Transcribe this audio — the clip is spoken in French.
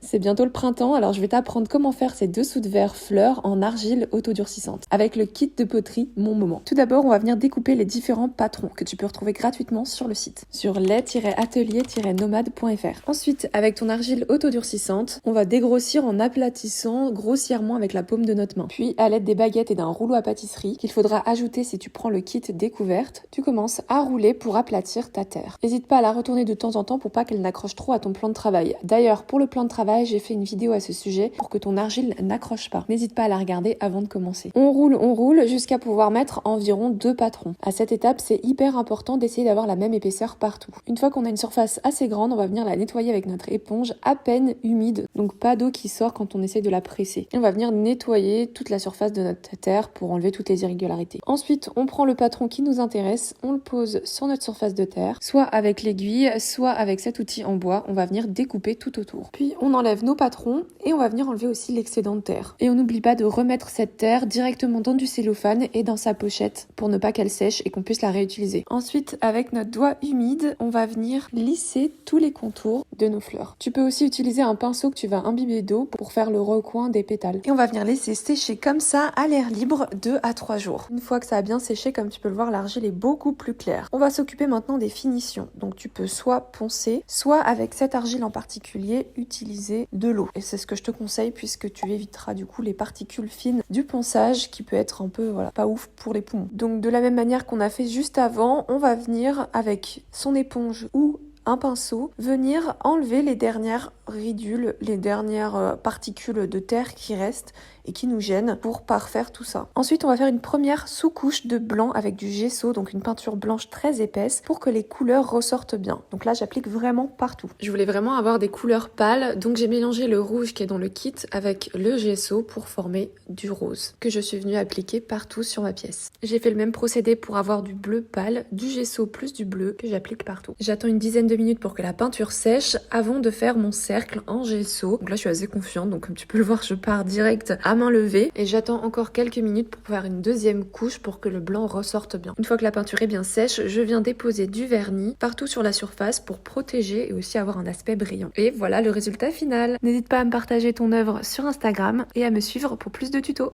C'est bientôt le printemps, alors je vais t'apprendre comment faire ces dessous de verre fleurs en argile autodurcissante avec le kit de poterie Mon Moment. Tout d'abord, on va venir découper les différents patrons que tu peux retrouver gratuitement sur le site, sur lait-atelier-nomade.fr. Ensuite, avec ton argile autodurcissante, on va dégrossir en aplatissant grossièrement avec la paume de notre main. Puis, à l'aide des baguettes et d'un rouleau à pâtisserie, qu'il faudra ajouter si tu prends le kit découverte, tu commences à rouler pour aplatir ta terre. N'hésite pas à la retourner de temps en temps pour pas qu'elle n'accroche trop à ton plan de travail. D'ailleurs, pour le plan de travail, j'ai fait une vidéo à ce sujet pour que ton argile n'accroche pas. N'hésite pas à la regarder avant de commencer. On roule jusqu'à pouvoir mettre environ 2 patrons. À cette étape, c'est hyper important d'essayer d'avoir la même épaisseur partout. Une fois qu'on a une surface assez grande, on va venir la nettoyer avec notre éponge à peine humide, donc pas d'eau qui sort quand on essaye de la presser. Et on va venir nettoyer toute la surface de notre terre pour enlever toutes les irrégularités. Ensuite, on prend le patron qui nous intéresse, on le pose sur notre surface de terre, soit avec l'aiguille, soit avec cet outil en bois, on va venir découper tout autour. Puis on enlève nos patrons et on va venir enlever aussi l'excédent de terre. Et on n'oublie pas de remettre cette terre directement dans du cellophane et dans sa pochette pour ne pas qu'elle sèche et qu'on puisse la réutiliser. Ensuite, avec notre doigt humide, on va venir lisser tous les contours de nos fleurs. Tu peux aussi utiliser un pinceau que tu vas imbiber d'eau pour faire le recoin des pétales. Et on va venir laisser sécher comme ça à l'air libre 2 à 3 jours. Une fois que ça a bien séché, comme tu peux le voir, l'argile est beaucoup plus claire. On va s'occuper maintenant des finitions. Donc tu peux soit poncer, soit avec cette argile en particulier, utiliser de l'eau. Et c'est ce que je te conseille puisque tu éviteras du coup les particules fines du ponçage qui peut être un peu pas ouf pour les poumons. Donc de la même manière qu'on a fait juste avant, on va venir avec son éponge ou un pinceau, venir enlever les dernières ridules, les dernières particules de terre qui restent et qui nous gênent pour parfaire tout ça. Ensuite, on va faire une première sous-couche de blanc avec du gesso, donc une peinture blanche très épaisse pour que les couleurs ressortent bien. Donc là, j'applique vraiment partout. Je voulais vraiment avoir des couleurs pâles, donc j'ai mélangé le rouge qui est dans le kit avec le gesso pour former du rose que je suis venue appliquer partout sur ma pièce. J'ai fait le même procédé pour avoir du bleu pâle, du gesso plus du bleu que j'applique partout. J'attends une dizaine de minutes pour que la peinture sèche avant de faire mon cercle en gesso. Donc là, je suis assez confiante, donc comme tu peux le voir, je pars direct à main levée et j'attends encore quelques minutes pour faire une deuxième couche pour que le blanc ressorte bien. Une fois que la peinture est bien sèche, je viens déposer du vernis partout sur la surface pour protéger et aussi avoir un aspect brillant. Et voilà le résultat final. N'hésite pas à me partager ton œuvre sur Instagram et à me suivre pour plus de tutos.